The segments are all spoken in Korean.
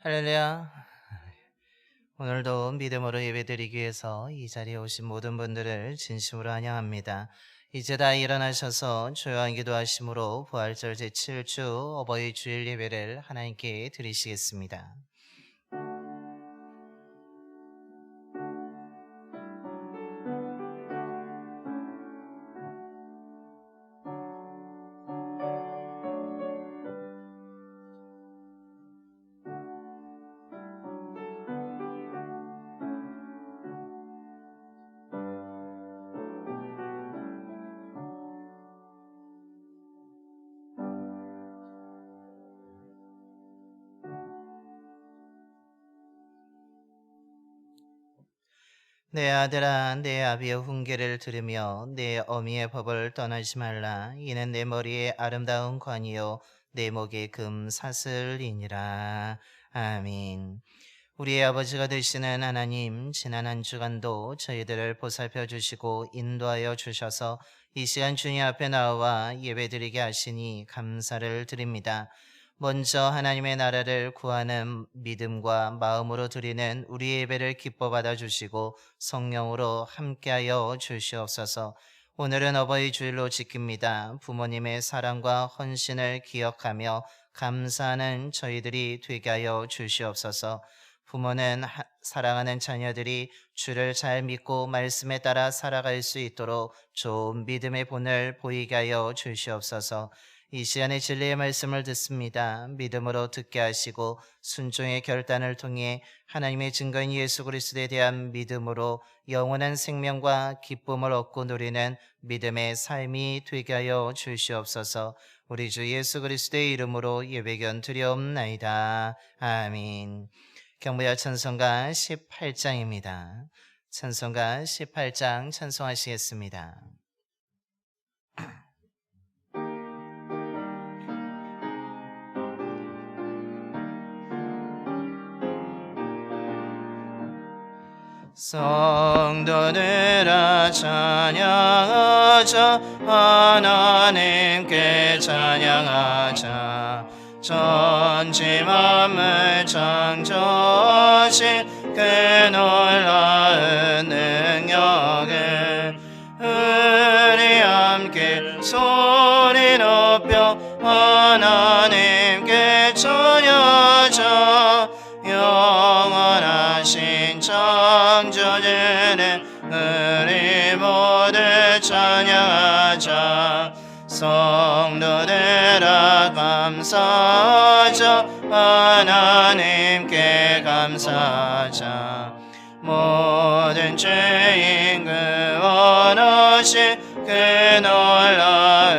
할렐루야. 오늘도 믿음으로 예배드리기 위해서 이 자리에 오신 모든 분들을 진심으로 환영합니다. 이제 다 일어나셔서 조용한 기도하심으로 부활절 제7주 어버이 주일 예배를 하나님께 드리시겠습니다. 내 아들아, 내 아비의 훈계를 들으며 내 어미의 법을 떠나지 말라. 이는 내 머리에 아름다운 관이요 내 목에 금 사슬이니라. 아멘. 우리의 아버지가 되시는 하나님, 지난 한 주간도 저희들을 보살펴 주시고 인도하여 주셔서 이 시간 주님 앞에 나와 예배드리게 하시니 감사를 드립니다. 먼저 하나님의 나라를 구하는 믿음과 마음으로 드리는 우리의 예배를 기뻐 받아 주시고 성령으로 함께하여 주시옵소서. 오늘은 어버이 주일로 지킵니다. 부모님의 사랑과 헌신을 기억하며 감사하는 저희들이 되게 하여 주시옵소서. 부모는 사랑하는 자녀들이 주를 잘 믿고 말씀에 따라 살아갈 수 있도록 좋은 믿음의 본을 보이게 하여 주시옵소서. 이 시간에 진리의 말씀을 듣습니다. 믿음으로 듣게 하시고 순종의 결단을 통해 하나님의 증거인 예수 그리스도에 대한 믿음으로 영원한 생명과 기쁨을 얻고 누리는 믿음의 삶이 되게 하여 주시옵소서. 우리 주 예수 그리스도의 이름으로 예배견 드리옵나이다. 아멘. 경배와 찬송가 18장입니다. 찬송가 18장 찬송하시겠습니다. 성도들아 찬양하자, 하나님께 찬양하자. 전지 만물 창조하신 그 놀라운 능력을 우리 함께 소리 높여 하나님께 찬양하자. 영원하신 창조주는 우리 모두 찬양하자. 성도들아 감사하자, 하나님께 감사하자. 모든 죄인 구원하신 그 놀라운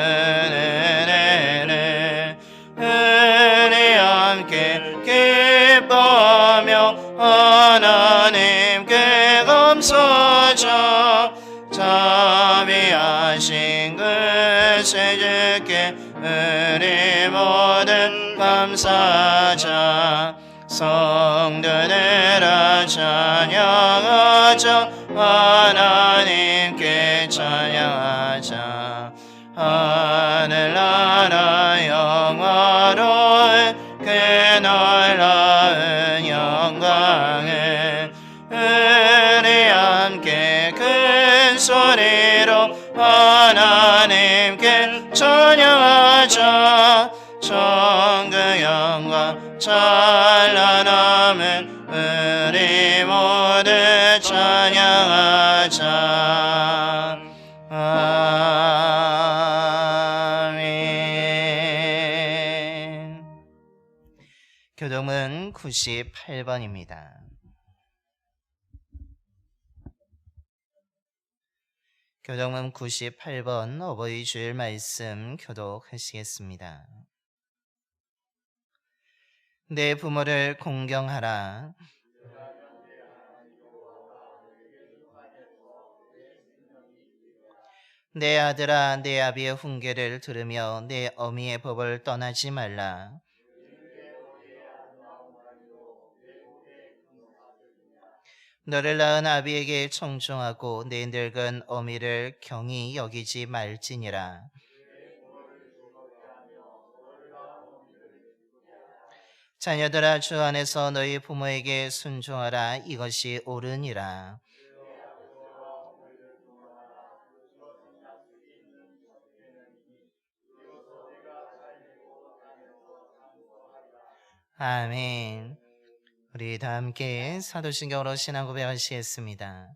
은혜를 우리 함께 기뻐하며 하나님께 감사하자. 자비하신 그새 주께 우리 모두 감사하자. 성도들아 찬양하자, 하나님께 찬양하자. 하늘나라 영화로운 그 놀라운 영광을 우리 함께 큰 소리로 하나님께 찬양하자. 천국 영광 찬란함을 우리 모두 찬양하자. 아멘. 교동은 98번입니다. 교동문 98번 어버이 주일 말씀 교독하시겠습니다. 내 부모를 공경하라. 내 아들아, 내 아비의 훈계를 들으며 내 어미의 법을 떠나지 말라. 너를 낳은 아비에게 청종하고 내 늙은 어미를 경히 여기지 말지니라. 자녀들아 주 안에서 너희 부모에게 순종하라. 이것이 옳으니라. 아멘. 우리 다 함께 사도신경으로 신앙 고백하시겠습니다.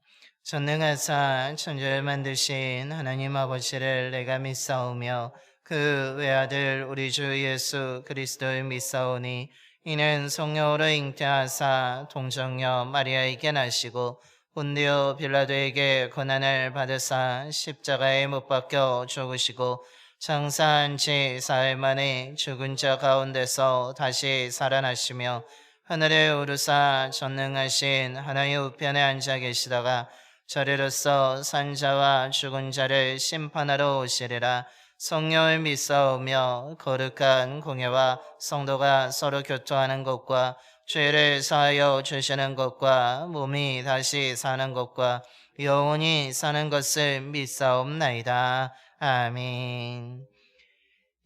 전능하사 천지를 만드신 하나님 아버지를 내가 믿사오며 그 외아들 우리 주 예수 그리스도를 믿사오니 이는 성령으로 잉태하사 동정녀 마리아에게 나시고 본디오 빌라도에게 고난을 받으사 십자가에 못 박혀 죽으시고 장사한 지 사흘 만에 죽은 자 가운데서 다시 살아나시며 하늘에 오르사 전능하신 하나님 우편에 앉아 계시다가 저리로서 산자와 죽은 자를 심판하러 오시리라. 성령을 믿사오며 거룩한 공예와 성도가 서로 교통하는 것과 죄를 사하여 주시는 것과 몸이 다시 사는 것과 영원히 사는 것을 믿사옵나이다. 아멘.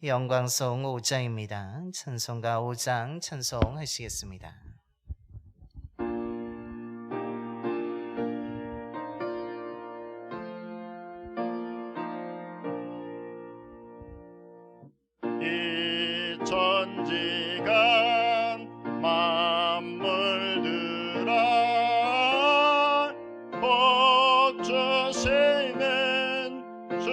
영광송 5장입니다. 찬송가 5장 찬송하시겠습니다. 이 천지간 만물들아 복 주시는 주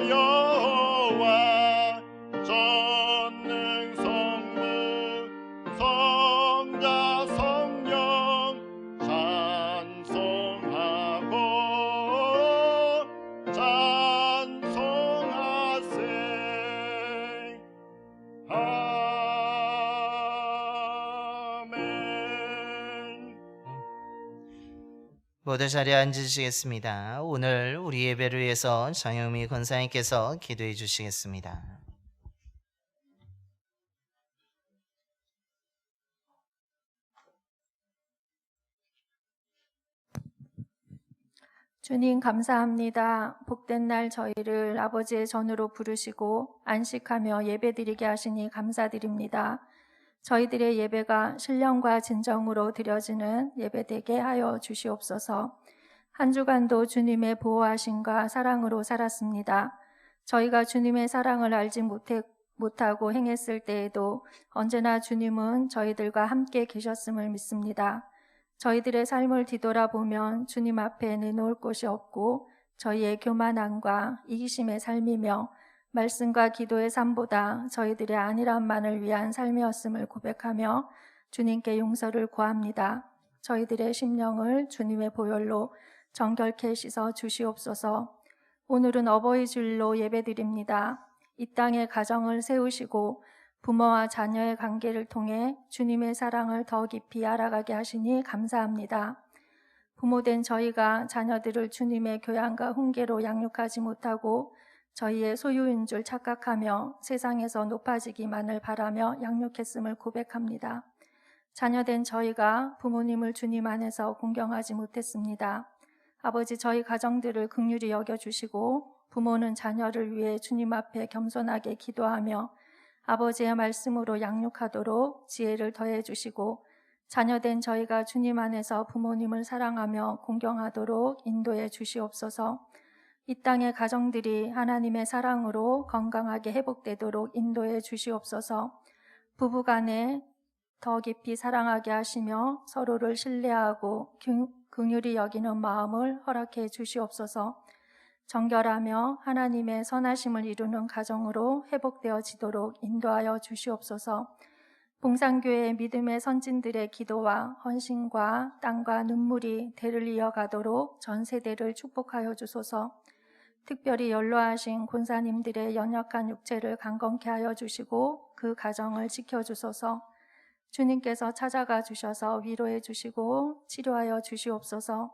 여호와 전능 성부 성자 성령 찬송하고 찬송하세. 아멘. 모두 자리에 앉으시겠습니다. 오늘 우리 예배를 위해서 장영미 권사님께서 기도해 주시겠습니다. 주님 감사합니다. 복된 날 저희를 아버지의 전으로 부르시고 안식하며 예배드리게 하시니 감사드립니다. 저희들의 예배가 신령과 진정으로 드려지는 예배되게 하여 주시옵소서. 한 주간도 주님의 보호하심과 사랑으로 살았습니다. 저희가 주님의 사랑을 알지 못하고 행했을 때에도 언제나 주님은 저희들과 함께 계셨음을 믿습니다. 저희들의 삶을 뒤돌아보면 주님 앞에 내놓을 곳이 없고 저희의 교만함과 이기심의 삶이며 말씀과 기도의 삶보다 저희들의 안일함만을 위한 삶이었음을 고백하며 주님께 용서를 구합니다. 저희들의 심령을 주님의 보혈로 정결케 씻어 주시옵소서. 오늘은 어버이 주일로 예배드립니다. 이 땅에 가정을 세우시고 부모와 자녀의 관계를 통해 주님의 사랑을 더 깊이 알아가게 하시니 감사합니다. 부모된 저희가 자녀들을 주님의 교양과 훈계로 양육하지 못하고 저희의 소유인 줄 착각하며 세상에서 높아지기만을 바라며 양육했음을 고백합니다. 자녀된 저희가 부모님을 주님 안에서 공경하지 못했습니다. 아버지, 저희 가정들을 긍휼히 여겨주시고 부모는 자녀를 위해 주님 앞에 겸손하게 기도하며 아버지의 말씀으로 양육하도록 지혜를 더해 주시고 자녀된 저희가 주님 안에서 부모님을 사랑하며 공경하도록 인도해 주시옵소서. 이 땅의 가정들이 하나님의 사랑으로 건강하게 회복되도록 인도해 주시옵소서. 부부간에 더 깊이 사랑하게 하시며 서로를 신뢰하고 긍휼히 여기는 마음을 허락해 주시옵소서. 정결하며 하나님의 선하심을 이루는 가정으로 회복되어지도록 인도하여 주시옵소서. 봉산교회 믿음의 선진들의 기도와 헌신과 땀과 눈물이 대를 이어가도록 전 세대를 축복하여 주소서. 특별히 연로하신 권사님들의 연약한 육체를 강건케 하여 주시고 그 가정을 지켜주소서. 주님께서 찾아가 주셔서 위로해 주시고 치료하여 주시옵소서.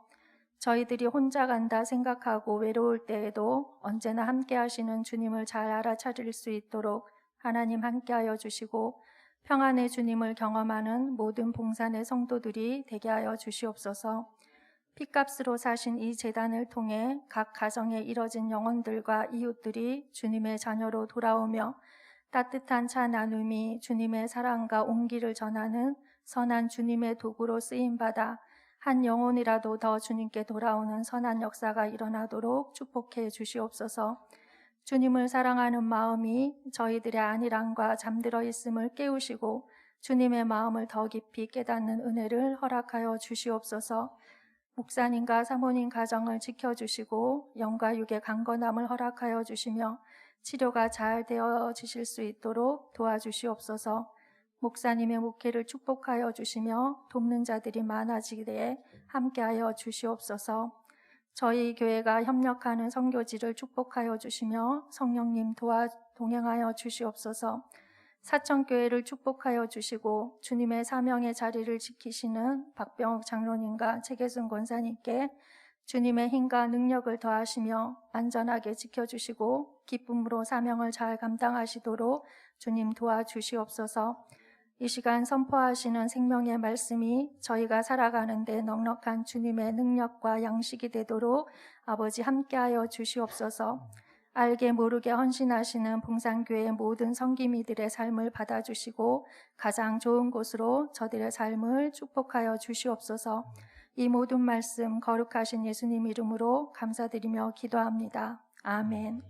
저희들이 혼자 간다 생각하고 외로울 때에도 언제나 함께 하시는 주님을 잘 알아차릴 수 있도록 하나님 함께하여 주시고 평안의 주님을 경험하는 모든 봉산의 성도들이 되게 하여 주시옵소서. 핏값으로 사신 이 제단을 통해 각 가정에 이뤄진 영혼들과 이웃들이 주님의 자녀로 돌아오며 따뜻한 차 나눔이 주님의 사랑과 온기를 전하는 선한 주님의 도구로 쓰임받아 한 영혼이라도 더 주님께 돌아오는 선한 역사가 일어나도록 축복해 주시옵소서. 주님을 사랑하는 마음이 저희들의 안일함과 잠들어 있음을 깨우시고 주님의 마음을 더 깊이 깨닫는 은혜를 허락하여 주시옵소서. 목사님과 사모님 가정을 지켜주시고 영과 육의 강건함을 허락하여 주시며 치료가 잘 되어지실 수 있도록 도와주시옵소서. 목사님의 목회를 축복하여 주시며 돕는 자들이 많아지기에 함께하여 주시옵소서. 저희 교회가 협력하는 선교지를 축복하여 주시며 성령님 동행하여 주시옵소서. 사천교회를 축복하여 주시고 주님의 사명의 자리를 지키시는 박병욱 장로님과 최계순 권사님께 주님의 힘과 능력을 더하시며 안전하게 지켜주시고 기쁨으로 사명을 잘 감당하시도록 주님 도와주시옵소서. 이 시간 선포하시는 생명의 말씀이 저희가 살아가는 데 넉넉한 주님의 능력과 양식이 되도록 아버지 함께하여 주시옵소서. 알게 모르게 헌신하시는 봉산교회의 모든 성기미들의 삶을 받아주시고 가장 좋은 곳으로 저들의 삶을 축복하여 주시옵소서. 이 모든 말씀 거룩하신 예수님 이름으로 감사드리며 기도합니다. 아멘.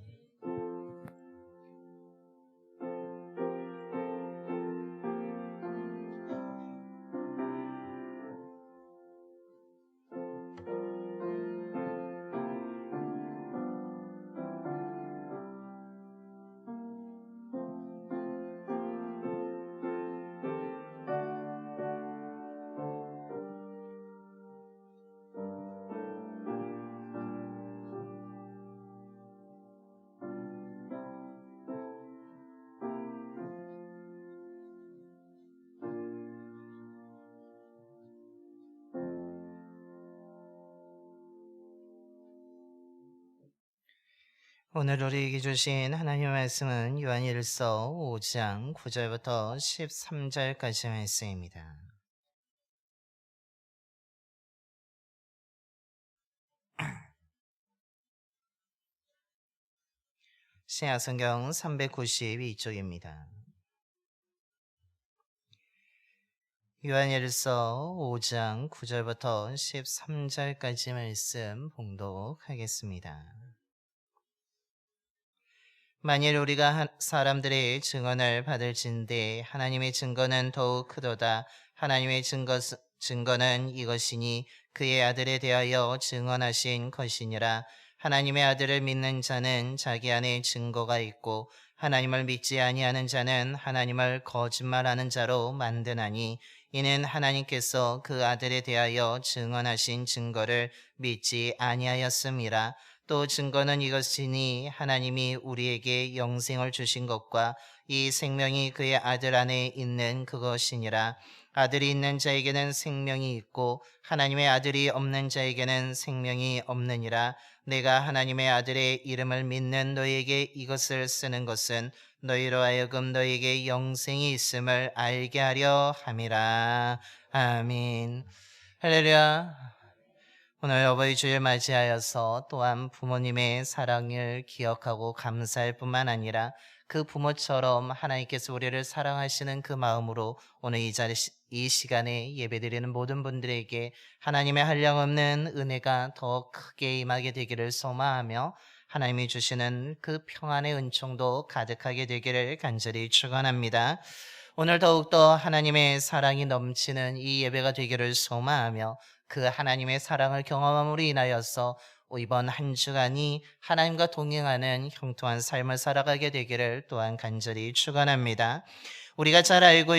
오늘 우리에게 주신 하나님의 말씀은 요한일서 5장 9절부터 13절까지 말씀입니다. 신약성경 392쪽입니다. 요한일서 5장 9절부터 13절까지 말씀 봉독하겠습니다. 만일 우리가 사람들의 증언을 받을진대 하나님의 증거는 더욱 크도다. 하나님의 증거는 이것이니 그의 아들에 대하여 증언하신 것이니라. 하나님의 아들을 믿는 자는 자기 안에 증거가 있고 하나님을 믿지 아니하는 자는 하나님을 거짓말하는 자로 만드나니 이는 하나님께서 그 아들에 대하여 증언하신 증거를 믿지 아니하였음이라. 또 증거는 이것이니 하나님이 우리에게 영생을 주신 것과 이 생명이 그의 아들 안에 있는 그것이니라. 아들이 있는 자에게는 생명이 있고 하나님의 아들이 없는 자에게는 생명이 없느니라. 내가 하나님의 아들의 이름을 믿는 너희에게 이것을 쓰는 것은 너희로 하여금 너희에게 영생이 있음을 알게 하려 함이라. 아멘. 할렐루야. 오늘 어버이 주일 맞이하여서 또한 부모님의 사랑을 기억하고 감사할 뿐만 아니라 그 부모처럼 하나님께서 우리를 사랑하시는 그 마음으로 오늘 이 시간에 예배드리는 모든 분들에게 하나님의 한량없는 은혜가 더 크게 임하게 되기를 소망하며 하나님이 주시는 그 평안의 은총도 가득하게 되기를 간절히 축원합니다. 오늘 더욱더 하나님의 사랑이 넘치는 이 예배가 되기를 소망하며 그 하나님의 사랑을 경험함으로 인하여서 이번 한 주간이 하나님과 동행하는 형통한 삶을 살아가게 되기를 또한 간절히 축원합니다. 우리가 잘 알고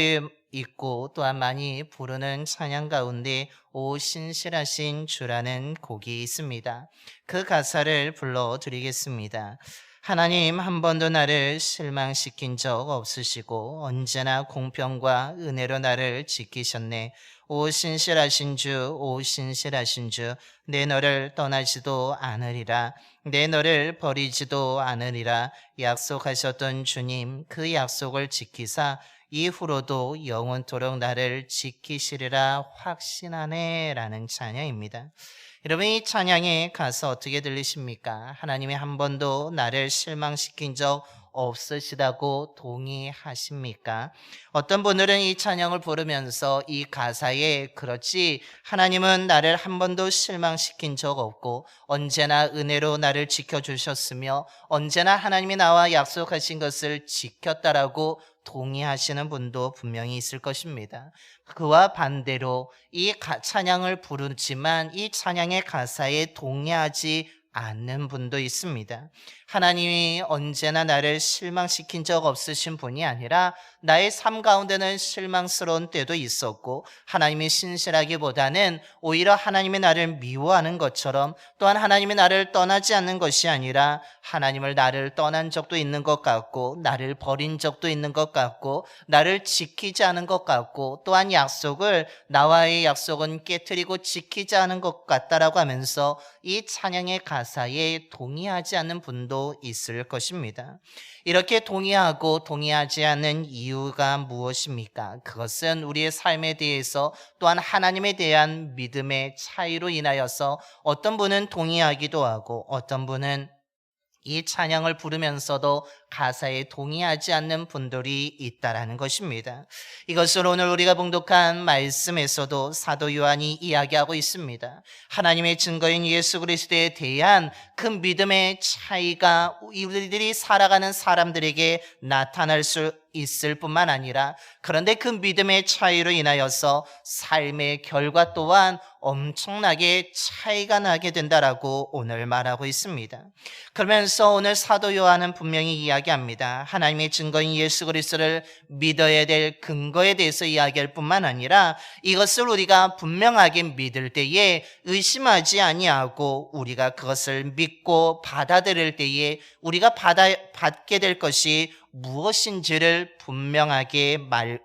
있고 또한 많이 부르는 찬양 가운데 오 신실하신 주라는 곡이 있습니다. 그 가사를 불러드리겠습니다. 하나님 한 번도 나를 실망시킨 적 없으시고 언제나 공평과 은혜로 나를 지키셨네. 오 신실하신 주, 오 신실하신 주, 내 너를 떠나지도 않으리라. 내 너를 버리지도 않으리라. 약속하셨던 주님, 그 약속을 지키사 이후로도 영원토록 나를 지키시리라 확신하네 라는 찬양입니다. 여러분, 이 찬양의 가사 어떻게 들리십니까? 하나님이 한 번도 나를 실망시킨 적 없으시다고 동의하십니까? 어떤 분들은 이 찬양을 부르면서 이 가사에 그렇지 하나님은 나를 한 번도 실망시킨 적 없고 언제나 은혜로 나를 지켜주셨으며 언제나 하나님이 나와 약속하신 것을 지켰다라고 동의하시는 분도 분명히 있을 것입니다. 그와 반대로 이 찬양을 부르지만 이 찬양의 가사에 동의하지 않는 분도 있습니다. 하나님이 언제나 나를 실망시킨 적 없으신 분이 아니라 나의 삶 가운데는 실망스러운 때도 있었고 하나님이 신실하기보다는 오히려 하나님이 나를 미워하는 것처럼 또한 하나님이 나를 떠나지 않는 것이 아니라 하나님을 나를 떠난 적도 있는 것 같고 나를 버린 적도 있는 것 같고 나를 지키지 않은 것 같고 또한 나와의 약속은 깨트리고 지키지 않은 것 같다라고 하면서 이 찬양의 가사에 동의하지 않는 분도 있을 것입니다. 이렇게 동의하고 동의하지 않는 이유가 무엇입니까? 그것은 우리의 삶에 대해서 또한 하나님에 대한 믿음의 차이로 인하여서 어떤 분은 동의하기도 하고 어떤 분은 이 찬양을 부르면서도 가사에 동의하지 않는 분들이 있다라는 것입니다. 이것을 오늘 우리가 봉독한 말씀에서도 사도 요한이 이야기하고 있습니다. 하나님의 증거인 예수 그리스도에 대한 그 믿음의 차이가 우리들이 살아가는 사람들에게 나타날 수 있을 뿐만 아니라 그런데 그 믿음의 차이로 인하여서 삶의 결과 또한 엄청나게 차이가 나게 된다라고 오늘 말하고 있습니다. 그러면서 오늘 사도 요한은 분명히 이야기합니다. 하나님의 증거인 예수 그리스도를 믿어야 될 근거에 대해서 이야기할 뿐만 아니라 이것을 우리가 분명하게 믿을 때에 의심하지 아니하고 우리가 그것을 믿고 받아들일 때에 우리가 받게 될 것이 무엇인지를 분명하게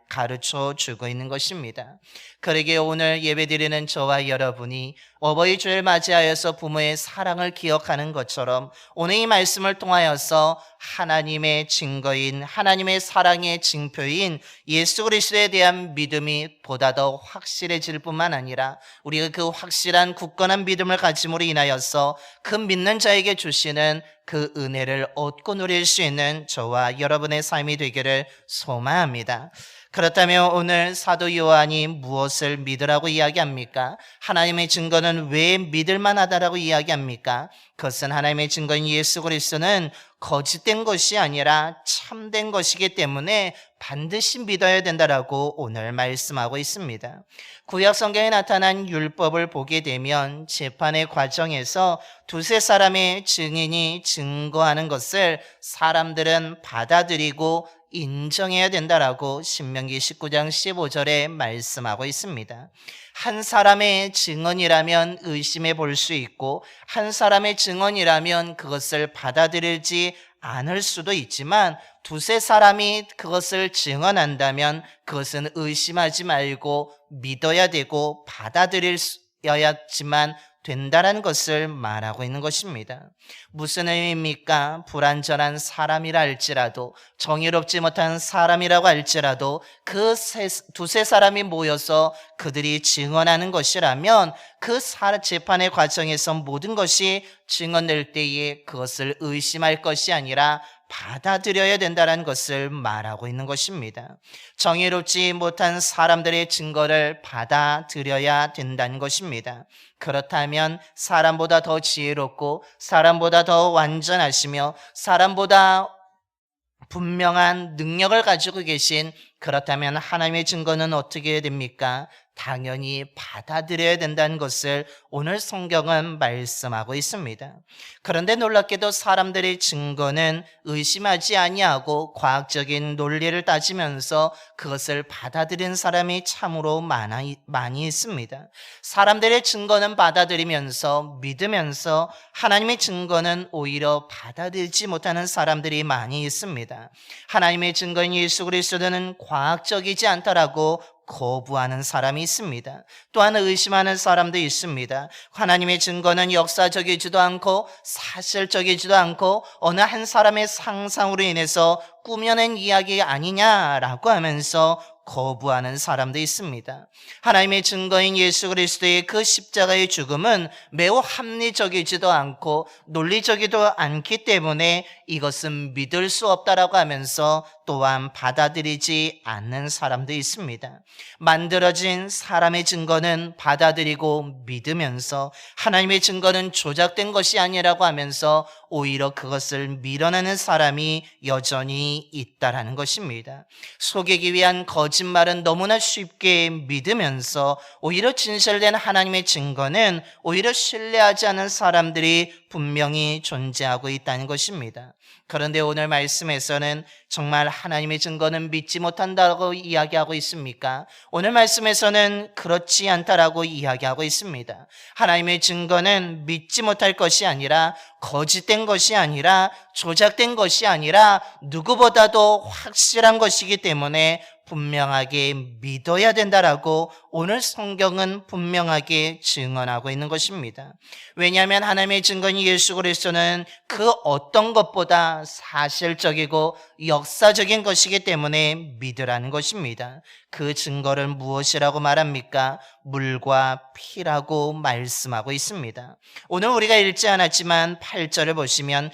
가르쳐 주고 있는 것입니다. 그러기에 오늘 예배드리는 저와 여러분이 어버이 주일 맞이하여서 부모의 사랑을 기억하는 것처럼 오늘 이 말씀을 통하여서 하나님의 증거인 하나님의 사랑의 징표인 예수 그리스도에 대한 믿음이 보다 더 확실해질 뿐만 아니라 우리가 그 확실한 굳건한 믿음을 가짐으로 인하여서 그 믿는 자에게 주시는 그 은혜를 얻고 누릴 수 있는 저와 여러분의 삶이 되기를 소망합니다. 그렇다면 오늘 사도 요한이 무엇을 믿으라고 이야기합니까? 하나님의 증거는 왜 믿을만 하다라고 이야기합니까? 그것은 하나님의 증거인 예수 그리스도는 거짓된 것이 아니라 참된 것이기 때문에 반드시 믿어야 된다라고 오늘 말씀하고 있습니다. 구약 성경에 나타난 율법을 보게 되면 재판의 과정에서 두세 사람의 증인이 증거하는 것을 사람들은 받아들이고 인정해야 된다라고 신명기 19장 15절에 말씀하고 있습니다. 한 사람의 증언이라면 의심해 볼 수 있고 한 사람의 증언이라면 그것을 받아들이지 않을 수도 있지만 두세 사람이 그것을 증언한다면 그것은 의심하지 말고 믿어야 되고 받아들여야지만 된다는 것을 말하고 있는 것입니다. 무슨 의미입니까? 불완전한 사람이라 할지라도 정의롭지 못한 사람이라고 할지라도 그 두세 사람이 모여서 그들이 증언하는 것이라면 그 재판의 과정에서 모든 것이 증언될 때에 그것을 의심할 것이 아니라 받아들여야 된다는 것을 말하고 있는 것입니다. 정의롭지 못한 사람들의 증거를 받아들여야 된다는 것입니다. 그렇다면 사람보다 더 지혜롭고 사람보다 더 완전하시며 사람보다 분명한 능력을 가지고 계신 그렇다면 하나님의 증거는 어떻게 해야 됩니까? 당연히 받아들여야 된다는 것을 오늘 성경은 말씀하고 있습니다. 그런데 놀랍게도 사람들의 증거는 의심하지 아니하고 과학적인 논리를 따지면서 그것을 받아들인 사람이 참으로 많이 있습니다. 사람들의 증거는 받아들이면서 믿으면서 하나님의 증거는 오히려 받아들이지 못하는 사람들이 많이 있습니다. 하나님의 증거인 예수 그리스도는 과학적이지 않다라고 거부하는 사람이 있습니다. 또한 의심하는 사람도 있습니다. 하나님의 증거는 역사적이지도 않고 사실적이지도 않고 어느 한 사람의 상상으로 인해서 꾸며낸 이야기 아니냐라고 하면서 거부하는 사람도 있습니다. 하나님의 증거인 예수 그리스도의 그 십자가의 죽음은 매우 합리적이지도 않고 논리적이지도 않기 때문에 이것은 믿을 수 없다라고 하면서 또한 받아들이지 않는 사람도 있습니다. 만들어진 사람의 증거는 받아들이고 믿으면서 하나님의 증거는 조작된 것이 아니라고 하면서 오히려 그것을 밀어내는 사람이 여전히 있다라는 것입니다. 속이기 위한 거짓말은 너무나 쉽게 믿으면서 오히려 진실된 하나님의 증거는 오히려 신뢰하지 않는 사람들이 분명히 존재하고 있다는 것입니다. 그런데 오늘 말씀에서는 정말 하나님의 증거는 믿지 못한다고 이야기하고 있습니까? 오늘 말씀에서는 그렇지 않다라고 이야기하고 있습니다. 하나님의 증거는 믿지 못할 것이 아니라 거짓된 것이 아니라 조작된 것이 아니라 누구보다도 확실한 것이기 때문에 분명하게 믿어야 된다라고 오늘 성경은 분명하게 증언하고 있는 것입니다. 왜냐하면 하나님의 증거인 예수 그리스도는 그 어떤 것보다 사실적이고 역사적인 것이기 때문에 믿으라는 것입니다. 그 증거를 무엇이라고 말합니까? 물과 피라고 말씀하고 있습니다. 오늘 우리가 읽지 않았지만 8절을 보시면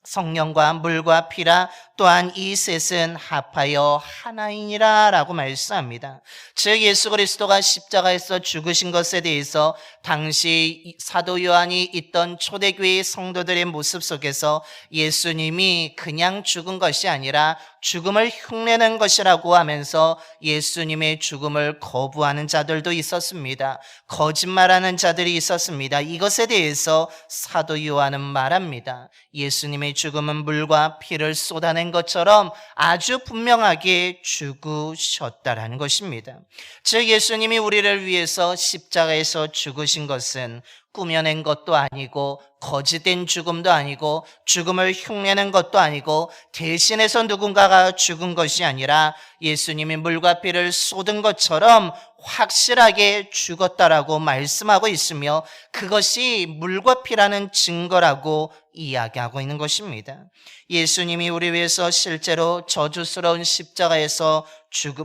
성령과 물과 피라 또한 이 셋은 합하여 하나이니라 라고 말씀합니다. 즉 예수 그리스도가 십자가에서 죽으신 것에 대해서 당시 사도 요한이 있던 초대교회의 성도들의 모습 속에서 예수님이 그냥 죽은 것이 아니라 죽음을 흉내낸 것이라고 하면서 예수님의 죽음을 거부하는 자들도 있었습니다. 거짓말하는 자들이 있었습니다. 이것에 대해서 사도 요한은 말합니다. 예수님의 죽음은 물과 피를 쏟아낸 것처럼 아주 분명하게 죽으셨다라는 것입니다. 즉 예수님이 우리를 위해서 십자가에서 죽으신 것은 꾸며낸 것도 아니고 거짓된 죽음도 아니고 죽음을 흉내낸 것도 아니고 대신해서 누군가가 죽은 것이 아니라 예수님이 물과 피를 쏟은 것처럼 확실하게 죽었다라고 말씀하고 있으며 그것이 물과 피라는 증거라고 이야기하고 있는 것입니다. 예수님이 우리 위해서 실제로 저주스러운 십자가에서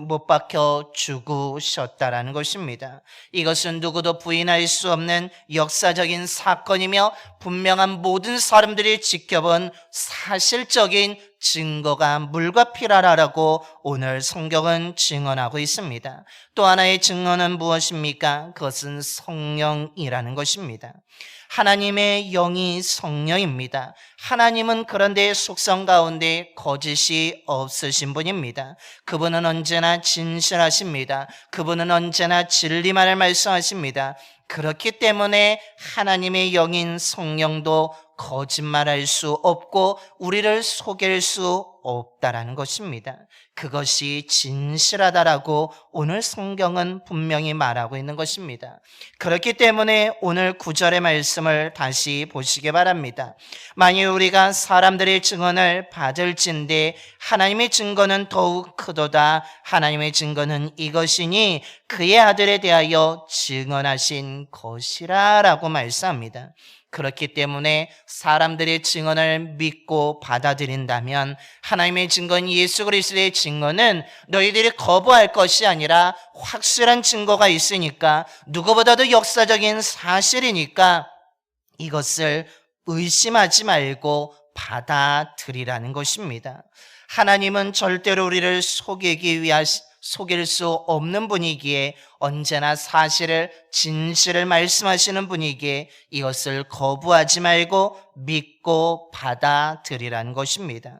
못 박혀 죽으셨다라는 것입니다. 이것은 누구도 부인할 수 없는 역사적인 사건이며 분명한 모든 사람들이 지켜본 사실적인 증거가 물과 피라라고 오늘 성경은 증언하고 있습니다. 또 하나의 증언은 무엇입니까? 그것은 성령이라는 것입니다. 하나님의 영이 성령입니다. 하나님은 그런데 속성 가운데 거짓이 없으신 분입니다. 그분은 언제나 진실하십니다. 그분은 언제나 진리만을 말씀하십니다. 그렇기 때문에 하나님의 영인 성령도 거짓말할 수 없고 우리를 속일 수 없다라는 것입니다. 그것이 진실하다라고 오늘 성경은 분명히 말하고 있는 것입니다. 그렇기 때문에 오늘 9절의 말씀을 다시 보시기 바랍니다. 만일 우리가 사람들의 증언을 받을진대 하나님의 증거는 더욱 크도다. 하나님의 증거는 이것이니 그의 아들에 대하여 증언하신 것이라 라고 말씀합니다. 그렇기 때문에 사람들의 증언을 믿고 받아들인다면 하나님의 증거인 예수 그리스도의 증거는 너희들이 거부할 것이 아니라 확실한 증거가 있으니까 누구보다도 역사적인 사실이니까 이것을 의심하지 말고 받아들이라는 것입니다. 하나님은 절대로 우리를 속일 수 없는 분이기에 언제나 사실을 진실을 말씀하시는 분이기에 이것을 거부하지 말고 믿고 받아들이라는 것입니다.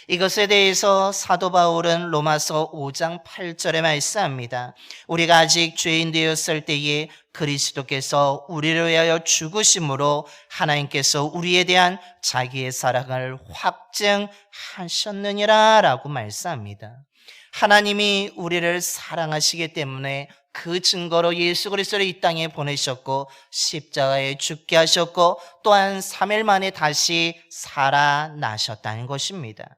이것에 대해서 사도 바울은 로마서 5장 8절에 말씀합니다. 우리가 아직 죄인 되었을 때에 그리스도께서 우리를 위하여 죽으심으로 하나님께서 우리에 대한 자기의 사랑을 확증하셨느니라 라고 말씀합니다. 하나님이 우리를 사랑하시기 때문에 그 증거로 예수 그리스도를 이 땅에 보내셨고 십자가에 죽게 하셨고 또한 3일 만에 다시 살아나셨다는 것입니다.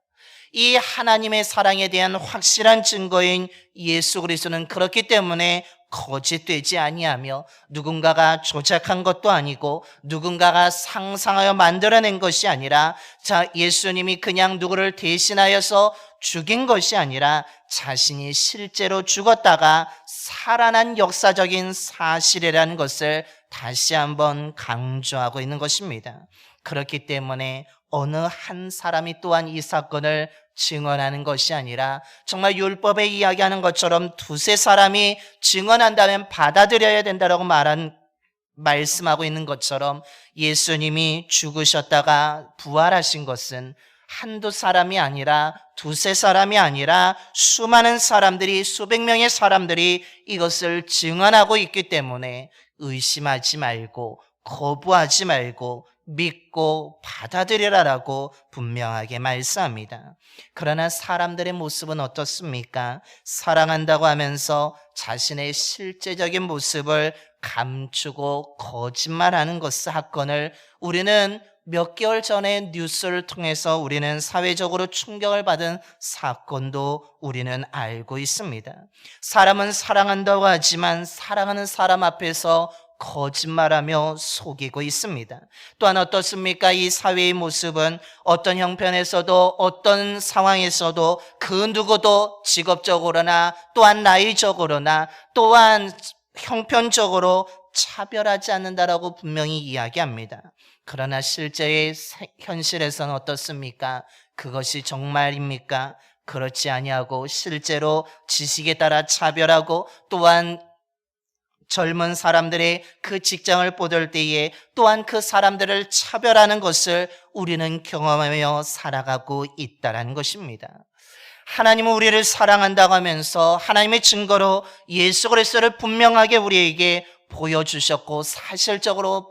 이 하나님의 사랑에 대한 확실한 증거인 예수 그리스도는 그렇기 때문에 거짓되지 아니하며 누군가가 조작한 것도 아니고 누군가가 상상하여 만들어낸 것이 아니라 예수님이 그냥 누구를 대신하여서 죽인 것이 아니라 자신이 실제로 죽었다가 살아난 역사적인 사실이라는 것을 다시 한번 강조하고 있는 것입니다. 그렇기 때문에 어느 한 사람이 또한 이 사건을 증언하는 것이 아니라 정말 율법에 이야기하는 것처럼 두세 사람이 증언한다면 받아들여야 된다고 말씀하고 있는 것처럼 예수님이 죽으셨다가 부활하신 것은 한두 사람이 아니라 두세 사람이 아니라 수많은 사람들이, 수백 명의 사람들이 이것을 증언하고 있기 때문에 의심하지 말고 거부하지 말고 믿고 받아들이라라고 분명하게 말씀합니다. 그러나 사람들의 모습은 어떻습니까? 사랑한다고 하면서 자신의 실제적인 모습을 감추고 거짓말하는 사건을 우리는 몇 개월 전에 뉴스를 통해서 우리는 사회적으로 충격을 받은 사건도 우리는 알고 있습니다. 사람은 사랑한다고 하지만 사랑하는 사람 앞에서 거짓말하며 속이고 있습니다. 또한 어떻습니까? 이 사회의 모습은 어떤 형편에서도 어떤 상황에서도 그 누구도 직업적으로나 또한 나이적으로나 또한 형편적으로 차별하지 않는다라고 분명히 이야기합니다. 그러나 실제의 현실에서는 어떻습니까? 그것이 정말입니까? 그렇지 아니하고 실제로 지식에 따라 차별하고 또한 젊은 사람들의 그 직장을 보들 때에 또한 그 사람들을 차별하는 것을 우리는 경험하며 살아가고 있다는 것입니다. 하나님은 우리를 사랑한다고 하면서 하나님의 증거로 예수 그리스도를 분명하게 우리에게 보여주셨고 사실적으로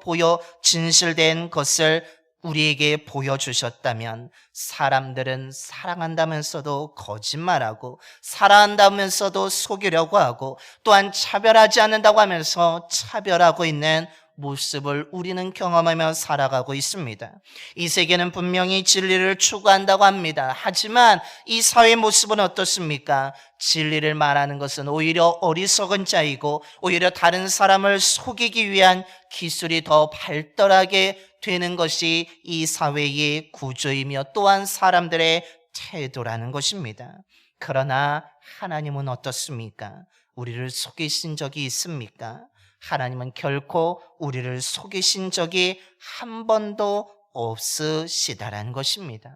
진실된 것을 우리에게 보여주셨다면 사람들은 사랑한다면서도 거짓말하고 사랑한다면서도 속이려고 하고 또한 차별하지 않는다고 하면서 차별하고 있는 모습을 우리는 경험하며 살아가고 있습니다. 이 세계는 분명히 진리를 추구한다고 합니다. 하지만 이 사회의 모습은 어떻습니까? 진리를 말하는 것은 오히려 어리석은 자이고 오히려 다른 사람을 속이기 위한 기술이 더 발달하게 되는 것이 이 사회의 구조이며 또한 사람들의 태도라는 것입니다. 그러나 하나님은 어떻습니까? 우리를 속이신 적이 있습니까? 하나님은 결코 우리를 속이신 적이 한 번도 없으시다라는 것입니다.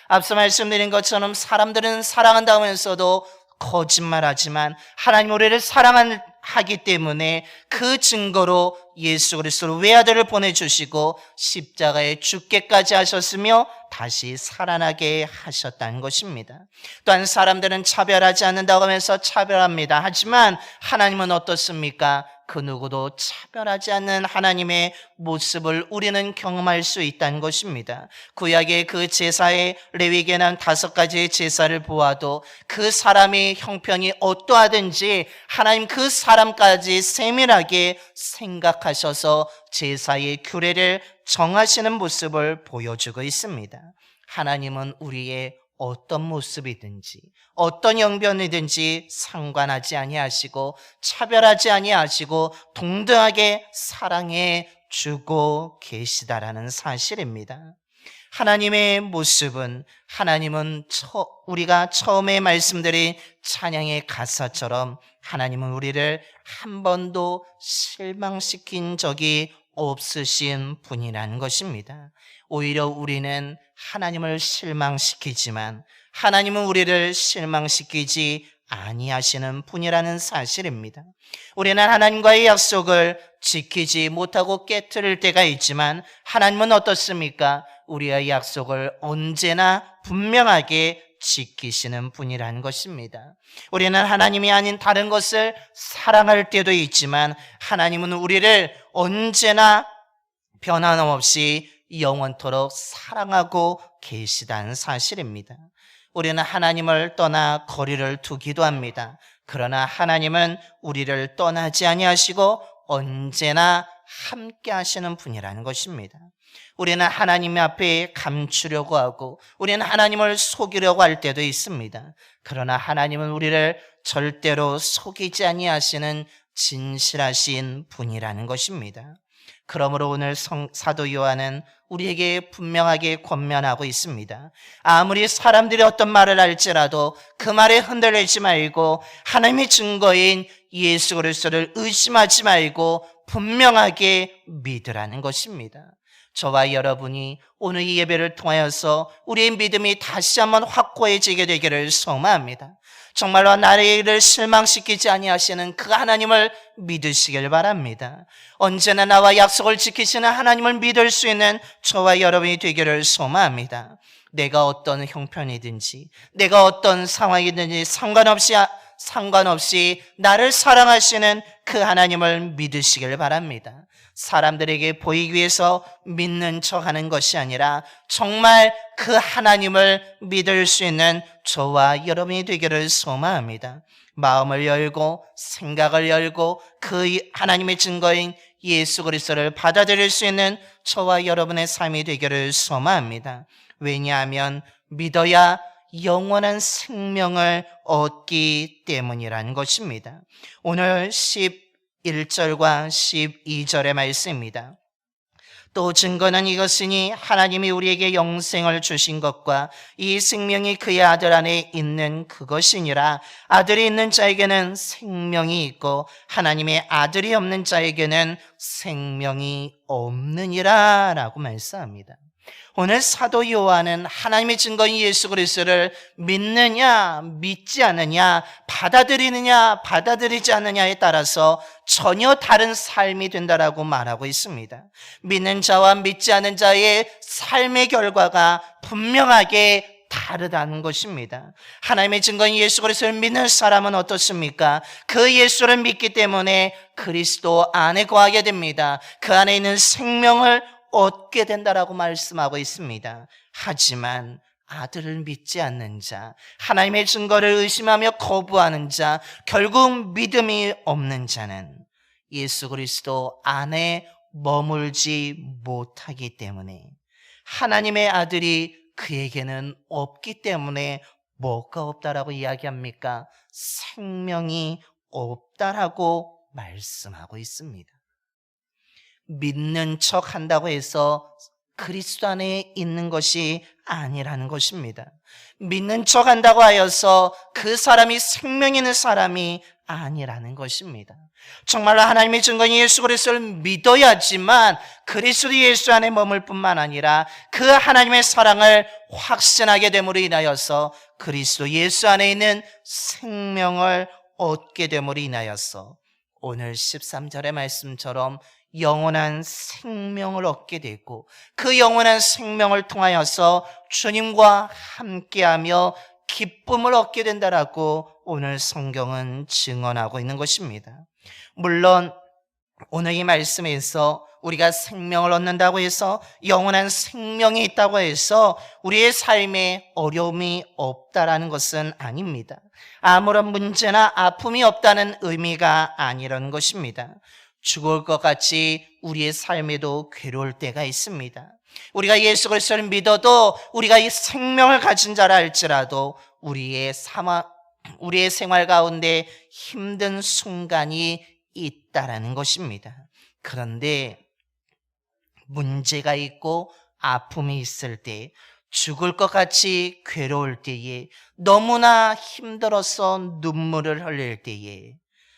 앞서 말씀드린 것처럼 사람들은 사랑한다고 하면서도 거짓말하지만 하나님 우리를 사랑하기 때문에 그 증거로 예수 그리스도를 외아들을 보내주시고 십자가에 죽게까지 하셨으며 다시 살아나게 하셨다는 것입니다. 또한 사람들은 차별하지 않는다고 하면서 차별합니다. 하지만 하나님은 어떻습니까? 그 누구도 차별하지 않는 하나님의 모습을 우리는 경험할 수 있다는 것입니다. 구약의 그 제사의 레위기에는 5가지의 제사를 보아도 그 사람의 형편이 어떠하든지 하나님 그 사람까지 세밀하게 생각하셔서 제사의 규례를 정하시는 모습을 보여주고 있습니다. 하나님은 우리의 어떤 모습이든지 어떤 형편이든지 상관하지 아니하시고 차별하지 아니하시고 동등하게 사랑해 주고 계시다라는 사실입니다. 하나님의 모습은 하나님은 우리가 처음에 말씀드린 찬양의 가사처럼 하나님은 우리를 한 번도 실망시킨 적이 없으신 분이라는 것입니다. 오히려 우리는 하나님을 실망시키지만 하나님은 우리를 실망시키지 아니하시는 분이라는 사실입니다. 우리는 하나님과의 약속을 지키지 못하고 깨트릴 때가 있지만 하나님은 어떻습니까? 우리의 약속을 언제나 분명하게 지키시는 분이라는 것입니다. 우리는 하나님이 아닌 다른 것을 사랑할 때도 있지만 하나님은 우리를 언제나 변함없이 영원토록 사랑하고 계시다는 사실입니다. 우리는 하나님을 떠나 거리를 두기도 합니다. 그러나 하나님은 우리를 떠나지 아니하시고 언제나 함께 하시는 분이라는 것입니다. 우리는 하나님 앞에 감추려고 하고 우리는 하나님을 속이려고 할 때도 있습니다. 그러나 하나님은 우리를 절대로 속이지 아니하시는 진실하신 분이라는 것입니다. 그러므로 오늘 사도 요한은 우리에게 분명하게 권면하고 있습니다. 아무리 사람들이 어떤 말을 할지라도 그 말에 흔들리지 말고 하나님의 증거인 예수 그리스도를 의심하지 말고 분명하게 믿으라는 것입니다. 저와 여러분이 오늘 이 예배를 통하여서 우리의 믿음이 다시 한번 확고해지게 되기를 소망합니다. 정말로 나를 실망시키지 아니하시는 그 하나님을 믿으시길 바랍니다. 언제나 나와 약속을 지키시는 하나님을 믿을 수 있는 저와 여러분이 되기를 소망합니다. 내가 어떤 형편이든지 내가 어떤 상황이든지 상관없이 나를 사랑하시는 그 하나님을 믿으시길 바랍니다. 사람들에게 보이기 위해서 믿는 척하는 것이 아니라 정말 그 하나님을 믿을 수 있는 저와 여러분이 되기를 소망합니다. 마음을 열고 생각을 열고 그 하나님의 증거인 예수 그리스도를 받아들일 수 있는 저와 여러분의 삶이 되기를 소망합니다. 왜냐하면 믿어야 영원한 생명을 얻기 때문이라는 것입니다. 오늘 11절과 12절의 말씀입니다. 또 증거는 이것이니 하나님이 우리에게 영생을 주신 것과 이 생명이 그의 아들 안에 있는 그것이니라. 아들이 있는 자에게는 생명이 있고 하나님의 아들이 없는 자에게는 생명이 없느니라 라고 말씀합니다. 오늘 사도 요한은 하나님의 증거인 예수 그리스도를 믿느냐 믿지 않느냐, 받아들이느냐 받아들이지 않느냐에 따라서 전혀 다른 삶이 된다라고 말하고 있습니다. 믿는 자와 믿지 않는 자의 삶의 결과가 분명하게 다르다는 것입니다. 하나님의 증거인 예수 그리스도를 믿는 사람은 어떻습니까? 그 예수를 믿기 때문에 그리스도 안에 거하게 됩니다. 그 안에 있는 생명을 얻게 된다라고 말씀하고 있습니다. 하지만 아들을 믿지 않는 자, 하나님의 증거를 의심하며 거부하는 자, 결국 믿음이 없는 자는 예수 그리스도 안에 머물지 못하기 때문에, 하나님의 아들이 그에게는 없기 때문에 뭐가 없다라고 이야기합니까? 생명이 없다라고 말씀하고 있습니다. 믿는 척 한다고 해서 그리스도 안에 있는 것이 아니라는 것입니다. 믿는 척 한다고 하여서 그 사람이 생명 있는 사람이 아니라는 것입니다. 정말로 하나님의 증거인 예수 그리스도를 믿어야지만 그리스도 예수 안에 머물 뿐만 아니라 그 하나님의 사랑을 확신하게 됨으로 인하여서 그리스도 예수 안에 있는 생명을 얻게 됨으로 인하여서 오늘 13절의 말씀처럼 영원한 생명을 얻게 되고, 그 영원한 생명을 통하여서 주님과 함께하며 기쁨을 얻게 된다라고 오늘 성경은 증언하고 있는 것입니다. 물론 오늘 이 말씀에서 우리가 생명을 얻는다고 해서, 영원한 생명이 있다고 해서 우리의 삶에 어려움이 없다라는 것은 아닙니다. 아무런 문제나 아픔이 없다는 의미가 아니라는 것입니다. 죽을 것 같이 우리의 삶에도 괴로울 때가 있습니다. 우리가 예수 그리스도를 믿어도, 우리가 이 생명을 가진 자라 할지라도 우리의 생활 가운데 힘든 순간이 있다라는 것입니다. 그런데 문제가 있고 아픔이 있을 때, 죽을 것 같이 괴로울 때에, 너무나 힘들어서 눈물을 흘릴 때에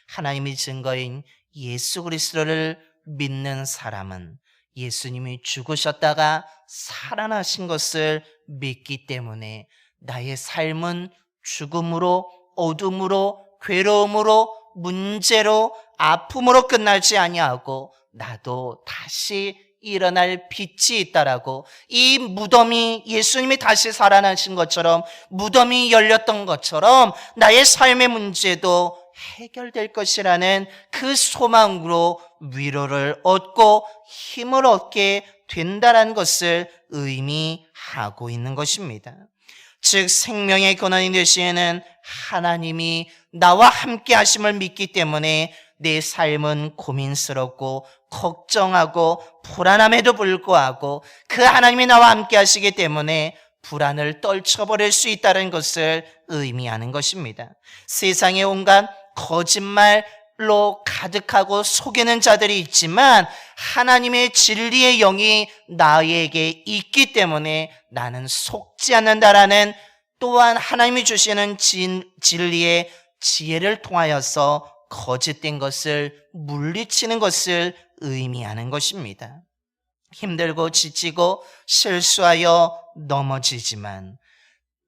하나님의 증거인 예수 그리스도를 믿는 사람은 예수님이 죽으셨다가 살아나신 것을 믿기 때문에 나의 삶은 죽음으로, 어둠으로, 괴로움으로, 문제로, 아픔으로 끝나지 아니하고 나도 다시 일어날 빛이 있다라고, 이 무덤이 예수님이 다시 살아나신 것처럼, 무덤이 열렸던 것처럼 나의 삶의 문제도 해결될 것이라는 그 소망으로 위로를 얻고 힘을 얻게 된다는 것을 의미하고 있는 것입니다. 즉 생명의 근원이 되시는 하나님이 나와 함께 하심을 믿기 때문에 내 삶은 고민스럽고 걱정하고 불안함에도 불구하고 그 하나님이 나와 함께 하시기 때문에 불안을 떨쳐버릴 수 있다는 것을 의미하는 것입니다. 세상의 온갖 거짓말, 거짓말로 가득하고 속이는 자들이 있지만 하나님의 진리의 영이 나에게 있기 때문에 나는 속지 않는다라는, 또한 하나님이 주시는 진리의 지혜를 통하여서 거짓된 것을 물리치는 것을 의미하는 것입니다. 힘들고 지치고 실수하여 넘어지지만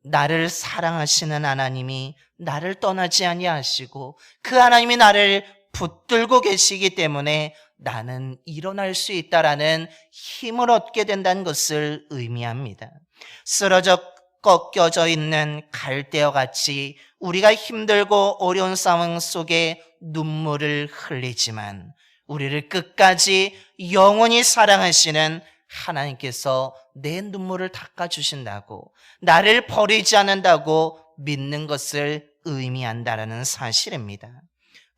나를 사랑하시는 하나님이 나를 떠나지 아니하시고 그 하나님이 나를 붙들고 계시기 때문에 나는 일어날 수 있다라는 힘을 얻게 된다는 것을 의미합니다. 쓰러져 꺾여져 있는 갈대와 같이 우리가 힘들고 어려운 상황 속에 눈물을 흘리지만 우리를 끝까지 영원히 사랑하시는 하나님께서 내 눈물을 닦아주신다고, 나를 버리지 않는다고 믿는 것을 의미한다라는 사실입니다.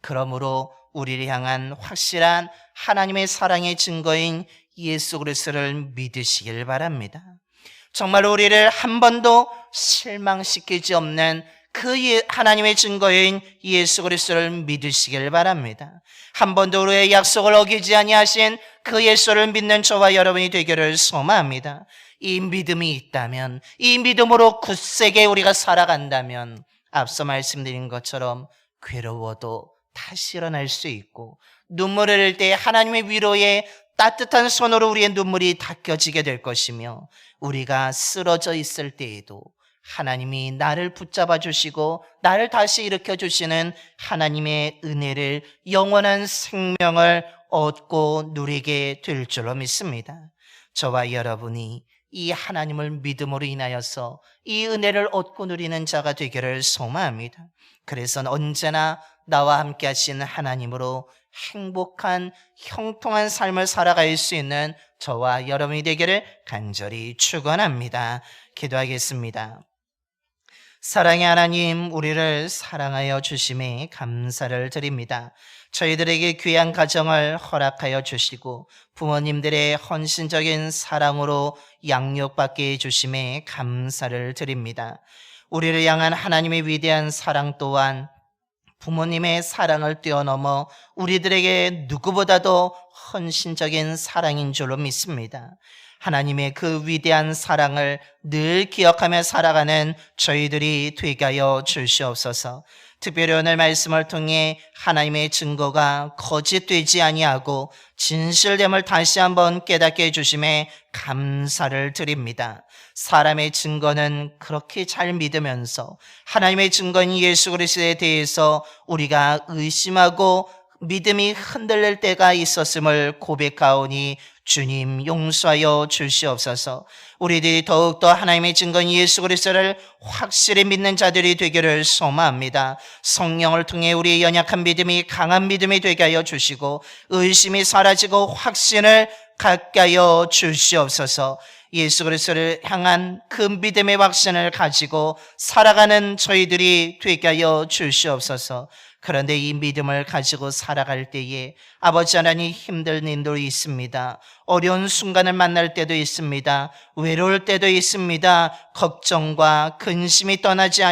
그러므로 우리를 향한 확실한 하나님의 사랑의 증거인 예수 그리스도를 믿으시길 바랍니다. 정말 우리를 한 번도 실망시키지 없는 그 하나님의 증거인 예수 그리스도를 믿으시길 바랍니다. 한 번도 우리의 약속을 어기지 아니하신 그 예수를 믿는 저와 여러분이 되기를 소망합니다. 이 믿음이 있다면, 이 믿음으로 굳세게 우리가 살아간다면 앞서 말씀드린 것처럼 괴로워도 다시 일어날 수 있고, 눈물을 흘릴 때 하나님의 위로에 따뜻한 손으로 우리의 눈물이 닦여지게 될 것이며, 우리가 쓰러져 있을 때에도 하나님이 나를 붙잡아 주시고 나를 다시 일으켜 주시는 하나님의 은혜를, 영원한 생명을 얻고 누리게 될 줄로 믿습니다. 저와 여러분이 이 하나님을 믿음으로 인하여서 이 은혜를 얻고 누리는 자가 되기를 소망합니다. 그래서 언제나 나와 함께 하시는 하나님으로 행복한 형통한 삶을 살아갈 수 있는 저와 여러분이 되기를 간절히 축원합니다. 기도하겠습니다. 사랑의 하나님, 우리를 사랑하여 주심에 감사를 드립니다. 저희들에게 귀한 가정을 허락하여 주시고 부모님들의 헌신적인 사랑으로 양육받게 해주심에 감사를 드립니다. 우리를 향한 하나님의 위대한 사랑 또한 부모님의 사랑을 뛰어넘어 우리들에게 누구보다도 헌신적인 사랑인 줄로 믿습니다. 하나님의 그 위대한 사랑을 늘 기억하며 살아가는 저희들이 되게 하여 주시옵소서. 특별히 오늘 말씀을 통해 하나님의 증거가 거짓되지 아니하고 진실됨을 다시 한번 깨닫게 해주심에 감사를 드립니다. 사람의 증거는 그렇게 잘 믿으면서 하나님의 증거인 예수 그리스도에 대해서 우리가 의심하고 믿음이 흔들릴 때가 있었음을 고백하오니 주님 용서하여 주시옵소서. 우리들이 더욱더 하나님의 증거인 예수 그리스도를 확실히 믿는 자들이 되기를 소망합니다. 성령을 통해 우리의 연약한 믿음이 강한 믿음이 되게 하여 주시고 의심이 사라지고 확신을 갖게 하여 주시옵소서. 예수 그리스도를 향한 그 믿음의 확신을 가지고 살아가는 저희들이 되게 하여 주시옵소서. 그런데 이 믿음을 가지고 살아갈 때에 아버지 하나님 힘든 일도 있습니다. 어려운 순간을 만날 때도 있습니다. 외로울 때도 있습니다. 걱정과 근심이 떠나지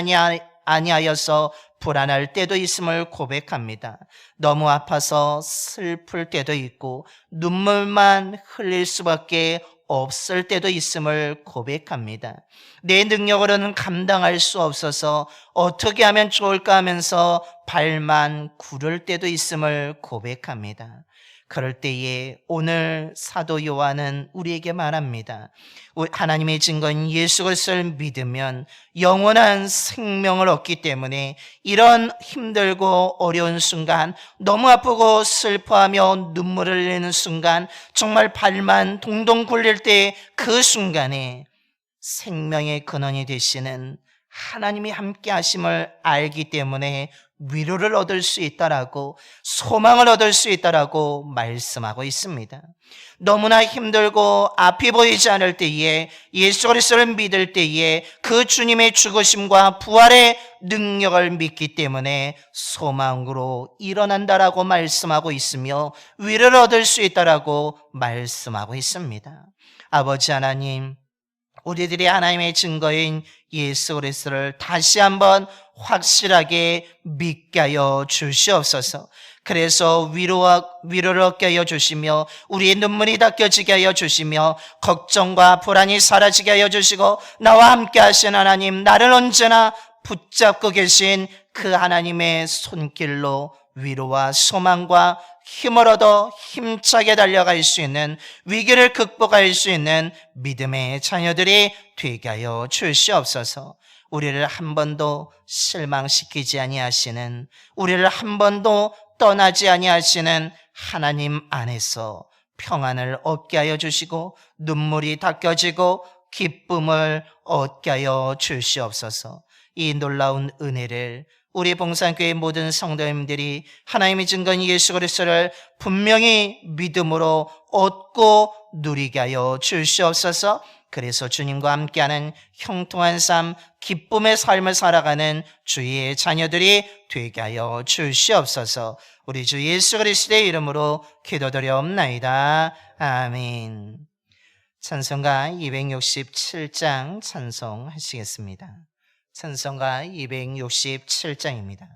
아니하여서 불안할 때도 있음을 고백합니다. 너무 아파서 슬플 때도 있고 눈물만 흘릴 수밖에 없을 때도 있음을 고백합니다. 내 능력으로는 감당할 수 없어서 어떻게 하면 좋을까 하면서 발만 구를 때도 있음을 고백합니다. 그럴 때에 오늘 사도 요한은 우리에게 말합니다. 하나님의 증거인 예수 그리스도를 믿으면 영원한 생명을 얻기 때문에 이런 힘들고 어려운 순간, 너무 아프고 슬퍼하며 눈물을 흘리는 순간, 정말 발만 동동 굴릴 때 그 순간에 생명의 근원이 되시는 하나님이 함께 하심을 알기 때문에 위로를 얻을 수 있다라고, 소망을 얻을 수 있다라고 말씀하고 있습니다. 너무나 힘들고 앞이 보이지 않을 때에 예수 그리스도를 믿을 때에 그 주님의 죽으심과 부활의 능력을 믿기 때문에 소망으로 일어난다라고 말씀하고 있으며 위로를 얻을 수 있다라고 말씀하고 있습니다. 아버지 하나님, 우리들이 하나님의 증거인 예수 그리스도를 다시 한번 확실하게 믿게 하여 주시옵소서. 그래서 위로를 얻게 하여 주시며 우리의 눈물이 닦여지게 하여 주시며 걱정과 불안이 사라지게 하여 주시고 나와 함께 하신 하나님, 나를 언제나 붙잡고 계신 그 하나님의 손길로 위로와 소망과 힘을 얻어 힘차게 달려갈 수 있는, 위기를 극복할 수 있는 믿음의 자녀들이 되게 하여 주시옵소서. 우리를 한 번도 실망시키지 아니하시는, 우리를 한 번도 떠나지 아니하시는 하나님 안에서 평안을 얻게 하여 주시고 눈물이 닦여지고 기쁨을 얻게 하여 주시옵소서. 이 놀라운 은혜를 우리 봉산교회 모든 성도님들이 하나님의 증거인 예수 그리스도를 분명히 믿음으로 얻고 누리게 하여 주시옵소서. 그래서 주님과 함께하는 형통한 삶, 기쁨의 삶을 살아가는 주의 자녀들이 되게 하여 주시옵소서. 우리 주 예수 그리스도의 이름으로 기도드려옵나이다. 아멘. 찬송가 267장 찬송하시겠습니다. 찬송가 267장입니다.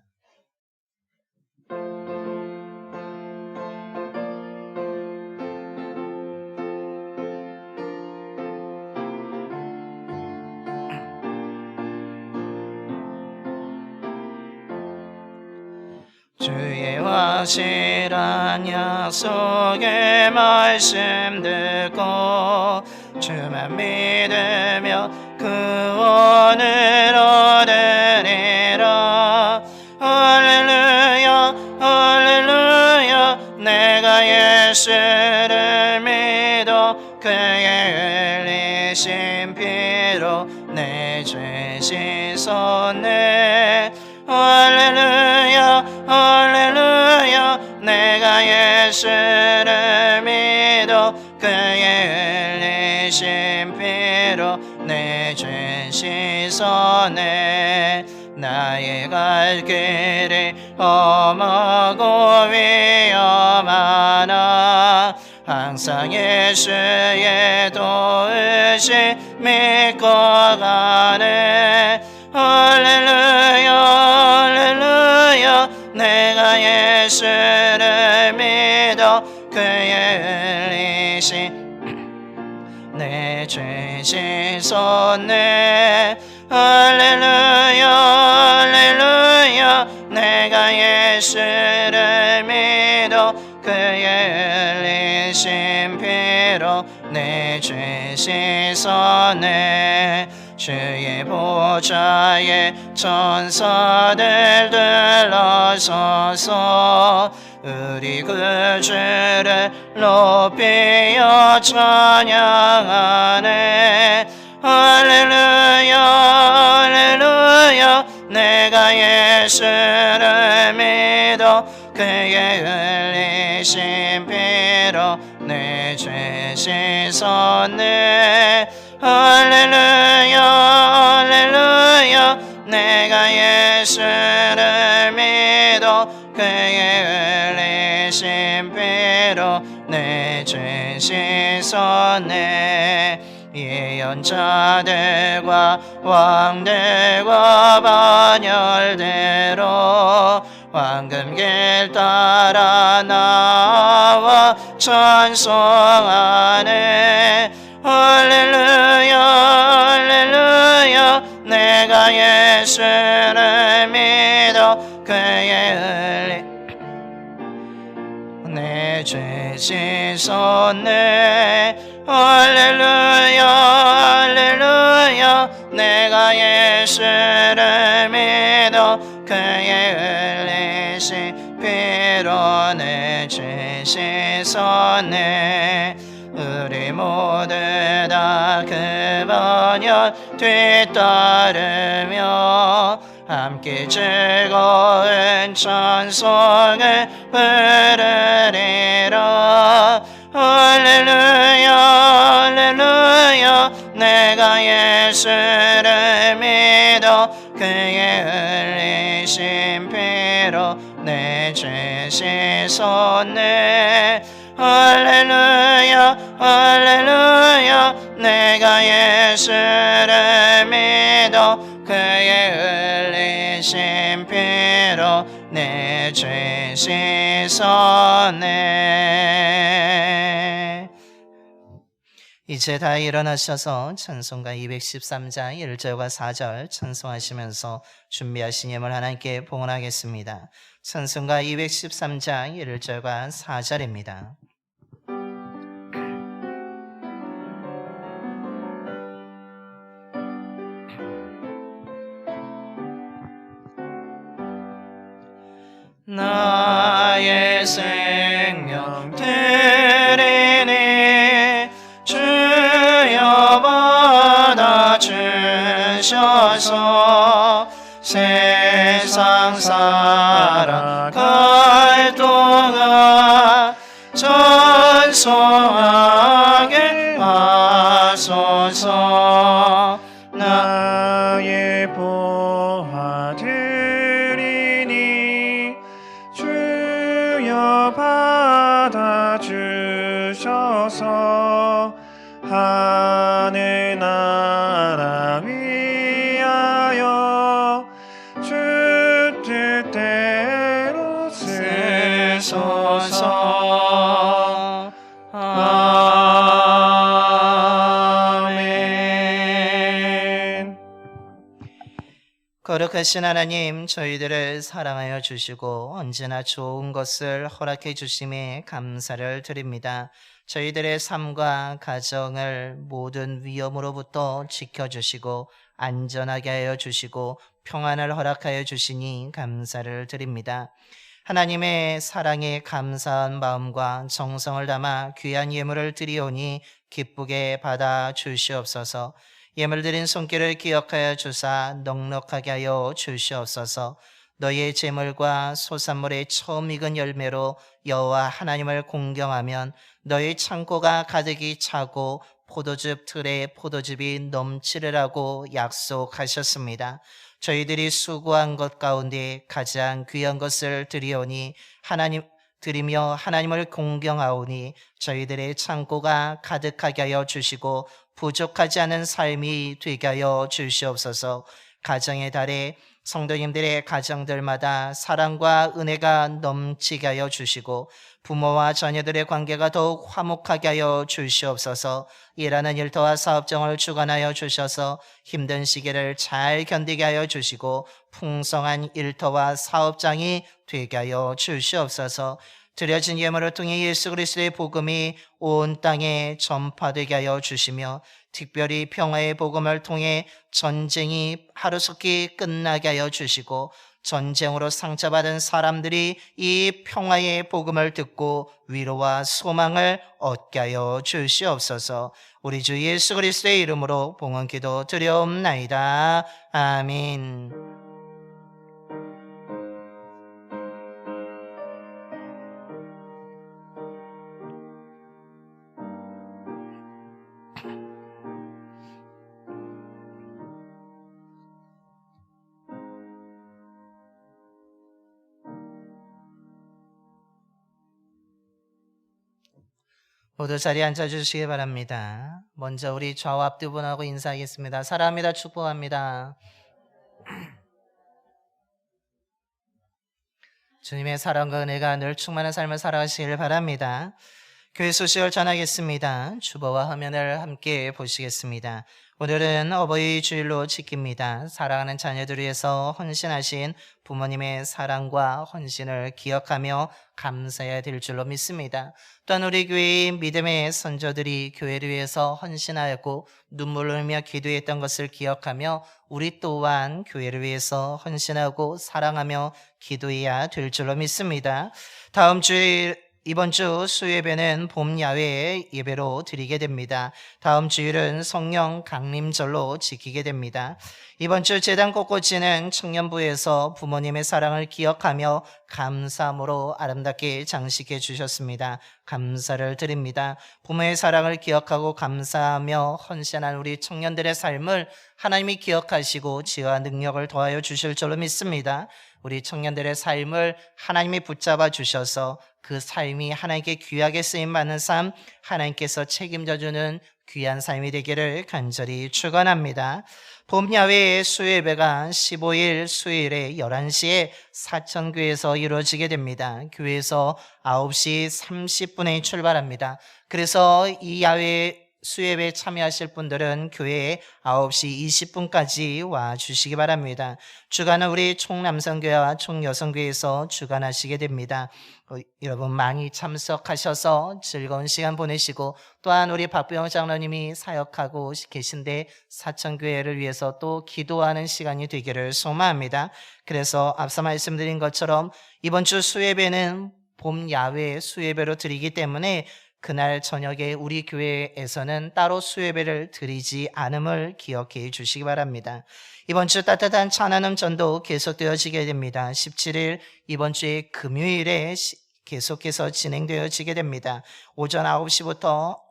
주의 확실한 약속의 말씀 듣고 주만 믿으며 구원을 얻으리라. 할렐루야 할렐루야. 내가 예수를 믿어 그의 흘리신 피로 내 죄 씻었네. 할렐루야 할렐루야. 내가 예수를 믿어 그의 흘리신 피로 내 죄 씻었네. 나의 갈 길이 험하고 위험하나 항상 예수의 도우심 믿고 가네. 할렐루야 할렐루야. 내가 예수를 믿어 그의 흘리신 내 죄 씻었네. 할렐루야 할렐루야. 내가 예수를 믿어 그의 흘리신 피로 내 죄 씻었네. 주의 보좌에 천사들 들러서서 우리 구주를 높이어 찬양하네. 할렐루야 할렐루야. 내가 예수를 믿어 그의 흘리신 피로 내 죄 씻었네. 할렐루야 할렐루야. 내가 예수를 믿어 그의 흘리신 피로 내 죄 씻었네. 예언자들과 왕들과 반열대로 황금길 따라 나와 찬송하네. 할렐루야 할렐루야. 내가 예수를 믿어 그의 내 죄 씻었네. 할렐루야 할렐루야. 내가 예수를 믿어 그의 흘리신 피로 내 죄 씻었네. 우리 모두 다 그 번역 뒤따르며 함께 즐거운 찬송을 부르리라. 할렐루야 할렐루야. 내가 예수를 믿어 그의 흘리신 피로 내 죄 씻었네. 할렐루야 할렐루야. 내가 예수를 믿어 되신 피로 내 죄 씻었네. 이제 다 일어나셔서 찬송가 213장 1절과 4절 찬송하시면서 준비하신 예물 하나님께 봉헌하겠습니다. 찬송가 213장 1절과 4절입니다. 나의 생명 드리니 주여 받아주셔서 세상 살아갈 동안 찬송하게 하소서. 나의 보아드리니 주여 받아주셔서 하늘 나라 위하여 주 뜻대로 쓰소서. 아멘. 거룩하신 하나님, 저희들을 사랑하여 주시고 언제나 좋은 것을 허락해 주심에 감사를 드립니다. 저희들의 삶과 가정을 모든 위험으로부터 지켜주시고 안전하게 하여 주시고 평안을 허락하여 주시니 감사를 드립니다. 하나님의 사랑에 감사한 마음과 정성을 담아 귀한 예물을 드리오니 기쁘게 받아 주시옵소서. 예물 드린 손길을 기억하여 주사 넉넉하게 하여 주시옵소서. 너희의 제물과 소산물의 처음 익은 열매로 여호와 하나님을 공경하면 너희 창고가 가득히 차고 포도즙 틀에 포도즙이 넘치리라고 약속하셨습니다. 저희들이 수고한 것 가운데 가장 귀한 것을 드리오니 드리며 하나님을 공경하오니 저희들의 창고가 가득하게 하여 주시고 부족하지 않은 삶이 되게 하여 주시옵소서. 가정의 달에 성도님들의 가정들마다 사랑과 은혜가 넘치게 하여 주시고 부모와 자녀들의 관계가 더욱 화목하게 하여 주시옵소서. 일하는 일터와 사업정을 주관하여 주셔서 힘든 시기를 잘 견디게 하여 주시고 풍성한 일터와 사업장이 되게 하여 주시옵소서. 드려진 예물을 통해 예수 그리스도의 복음이 온 땅에 전파되게 하여 주시며 특별히 평화의 복음을 통해 전쟁이 하루속히 끝나게 하여 주시고 전쟁으로 상처받은 사람들이 이 평화의 복음을 듣고 위로와 소망을 얻게 하여 주시옵소서. 우리 주 예수 그리스도의 이름으로 봉헌 기도 드려옵나이다. 아멘. 모두 자리에 앉아주시기 바랍니다. 먼저 우리 좌우 앞 두 분하고 인사하겠습니다. 사랑합니다. 축복합니다. 주님의 사랑과 은혜가 늘 충만한 삶을 살아가시길 바랍니다. 교회 소식을 전하겠습니다. 주보와 화면을 함께 보시겠습니다. 오늘은 어버이 주일로 지킵니다. 사랑하는 자녀들 위해서 헌신하신 부모님의 사랑과 헌신을 기억하며 감사해야 될 줄로 믿습니다. 또한 우리 교회의 믿음의 선조들이 교회를 위해서 헌신하였고 눈물을 흘리며 기도했던 것을 기억하며 우리 또한 교회를 위해서 헌신하고 사랑하며 기도해야 될 줄로 믿습니다. 다음 주일 이번 주 수예배는 봄 야외 예배로 드리게 됩니다. 다음 주일은 성령 강림절로 지키게 됩니다. 이번 주 제단 꽃꽂이는 청년부에서 부모님의 사랑을 기억하며 감사함으로 아름답게 장식해 주셨습니다. 감사를 드립니다. 부모의 사랑을 기억하고 감사하며 헌신한 우리 청년들의 삶을 하나님이 기억하시고 지혜와 능력을 더하여 주실 줄로 믿습니다. 우리 청년들의 삶을 하나님이 붙잡아 주셔서 그 삶이 하나님께 귀하게 쓰임받는 삶, 하나님께서 책임져 주는 귀한 삶이 되기를 간절히 축원합니다. 봄 야외의 수요예배가 15일 수요일에 11시에 사천교회에서 이루어지게 됩니다. 교회에서 9시 30분에 출발합니다. 그래서 이 야외 수요예배에 참여하실 분들은 교회에 9시 20분까지 와 주시기 바랍니다. 주간은 우리 총남성교회와 총여성교회에서 주간하시게 됩니다. 여러분 많이 참석하셔서 즐거운 시간 보내시고, 또한 우리 박병호 장로님이 사역하고 계신데 사천교회를 위해서 또 기도하는 시간이 되기를 소망합니다. 그래서 앞서 말씀드린 것처럼 이번 주 수요예배는 봄 야외 수요예배로 드리기 때문에 그날 저녁에 우리 교회에서는 따로 수요예배를 드리지 않음을 기억해 주시기 바랍니다. 이번 주 따뜻한 찬양음 전도 계속되어지게 됩니다. 17일 이번 주에 금요일에 계속해서 진행되어지게 됩니다. 오전 7시부터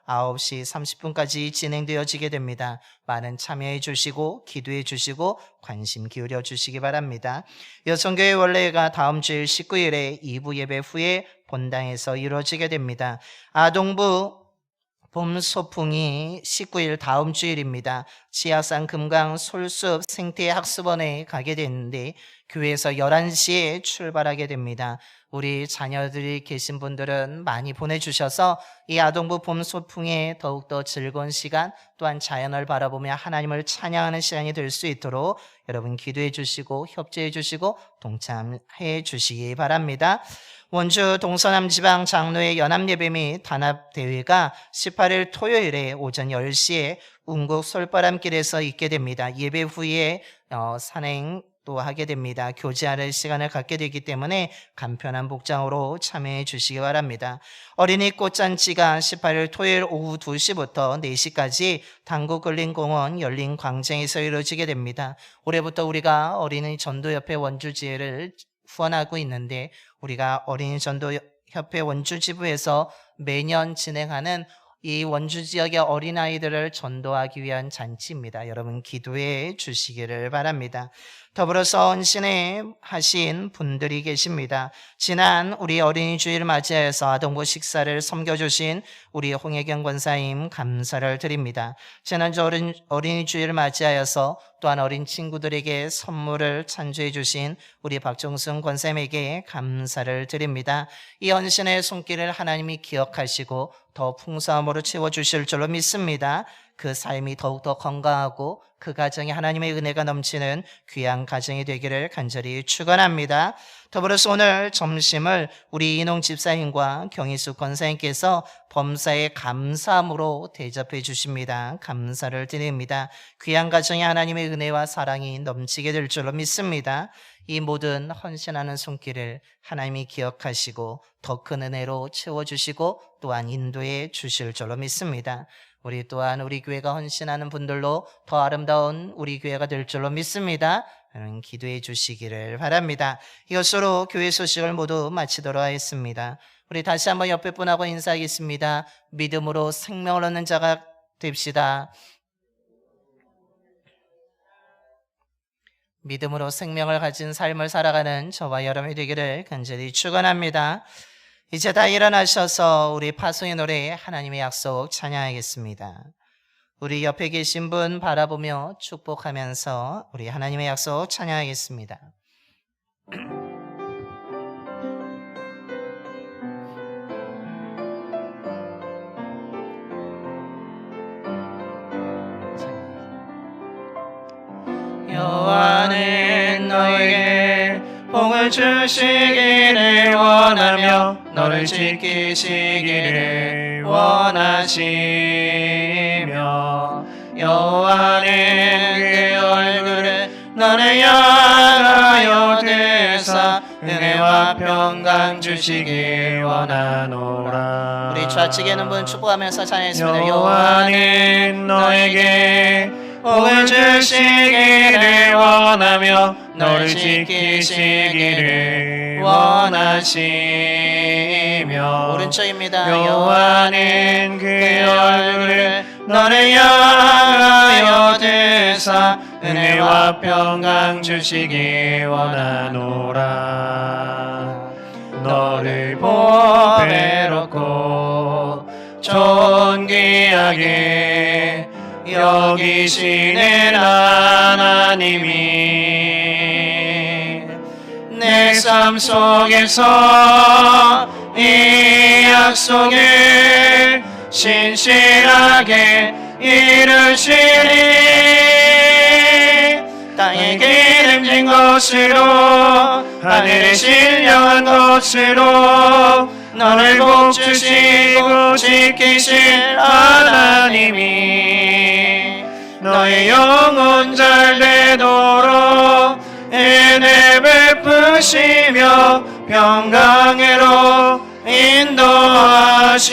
9시 30분까지 진행되어지게 됩니다. 많은 참여해 주시고 기도해 주시고 관심 기울여 주시기 바랍니다. 여성교회 원래가 다음 주일 19일에 2부 예배 후에 본당에서 이루어지게 됩니다. 아동부 봄 소풍이 19일 다음 주일입니다. 지하산 금강 솔숲 생태학습원에 가게 되는데 교회에서 11시에 출발하게 됩니다. 우리 자녀들이 계신 분들은 많이 보내주셔서 이 아동부 봄 소풍에 더욱더 즐거운 시간, 또한 자연을 바라보며 하나님을 찬양하는 시간이 될 수 있도록 여러분 기도해 주시고 협조해 주시고 동참해 주시기 바랍니다. 원주 동서남 지방 장로회 연합예배 및 단합대회가 18일 토요일에 오전 10시에 운곡 솔바람길에서 있게 됩니다. 예배 후에 산행 또 하게 됩니다. 교제하는 시간을 갖게 되기 때문에 간편한 복장으로 참여해 주시기 바랍니다. 어린이 꽃잔치가 18일 토요일 오후 2시부터 4시까지 당구글린공원 열린 광장에서 이루어지게 됩니다. 올해부터 우리가 어린이 전도협회 원주지회를 후원하고 있는데, 우리가 어린이 전도협회 원주지부에서 매년 진행하는 이 원주 지역의 어린아이들을 전도하기 위한 잔치입니다. 여러분 기도해 주시기를 바랍니다. 더불어서 헌신해 하신 분들이 계십니다. 지난 우리 어린이 주일을 맞이해서 아동부 식사를 섬겨주신 우리 홍혜경 권사님 감사를 드립니다. 지난주 어린이 주일을 맞이하여서 또한 어린 친구들에게 선물을 찬조해 주신 우리 박종승 권사님에게 감사를 드립니다. 이 헌신의 손길을 하나님이 기억하시고 더 풍성함으로 채워주실 줄로 믿습니다. 그 삶이 더욱더 건강하고 그 가정에 하나님의 은혜가 넘치는 귀한 가정이 되기를 간절히 축원합니다. 더불어서 오늘 점심을 우리 이농 집사님과 경희숙 권사님께서 범사에 감사함으로 대접해 주십니다. 감사를 드립니다. 귀한 가정에 하나님의 은혜와 사랑이 넘치게 될 줄로 믿습니다. 이 모든 헌신하는 손길을 하나님이 기억하시고 더 큰 은혜로 채워주시고 또한 인도해 주실 줄로 믿습니다. 우리 또한 우리 교회가 헌신하는 분들로 더 아름다운 우리 교회가 될 줄로 믿습니다. 여러분 기도해 주시기를 바랍니다. 이것으로 교회 소식을 모두 마치도록 하겠습니다. 우리 다시 한번 옆에 분하고 인사하겠습니다. 믿음으로 생명을 얻는 자가 됩시다. 믿음으로 생명을 가진 삶을 살아가는 저와 여러분이 되기를 간절히 축원합니다. 이제 다 일어나셔서 우리 파송의 노래 하나님의 약속 찬양하겠습니다. 우리 옆에 계신 분 바라보며 축복하면서 우리 하나님의 약속 찬양하겠습니다. 여호와는 너에게 복을 주시기를 원하며 너를 지키시기를 원하시며 여호와는 그 얼굴을 너를 향하여 드사 은혜와 평강 주시길 원하노라. 우리 좌측에 있는 분 축복하면서 찬양했습니다. 여호와는 너에게 복을 주시기를 원하며 너를 지키시기를 원하시며 오른쪽입니다. 여호와는 그 얼굴을 너를 향하여 드사 은혜와 평강 주시기 원하노라. 너를 보배롭고 존귀하게 여기시는 하나님이 내 삶 속에서 이 약속을 신실하게 이루시리. 땅에 기름진 것으로 하늘에 신령한 것으로 너를 복주시고 지키실 하나님이 너의 영혼 잘 되도록 은혜 베푸시며 평강으로 인도하시리.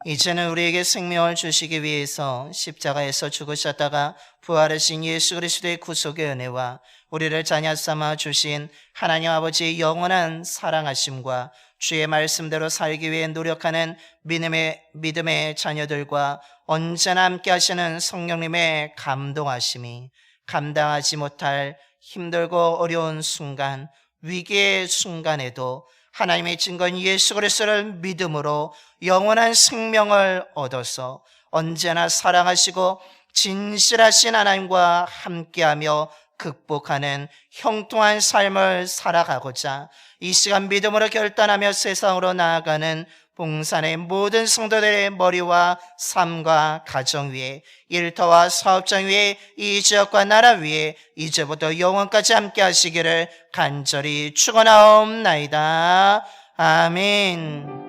이제는 우리에게 생명을 주시기 위해서 십자가에서 죽으셨다가 부활하신 예수 그리스도의 구속의 은혜와 우리를 자녀 삼아 주신 하나님 아버지의 영원한 사랑하심과 주의 말씀대로 살기 위해 노력하는 믿음의 자녀들과 언제나 함께 하시는 성령님의 감동하심이 감당하지 못할 힘들고 어려운 순간, 위기의 순간에도 하나님의 증거인 예수 그리스도를 믿음으로 영원한 생명을 얻어서 언제나 사랑하시고 진실하신 하나님과 함께하며 극복하는 형통한 삶을 살아가고자 이 시간 믿음으로 결단하며 세상으로 나아가는 봉산의 모든 성도들의 머리와 삶과 가정 위에, 일터와 사업장 위에, 이 지역과 나라 위에 이제부터 영원까지 함께 하시기를 간절히 축원하옵나이다. 아멘.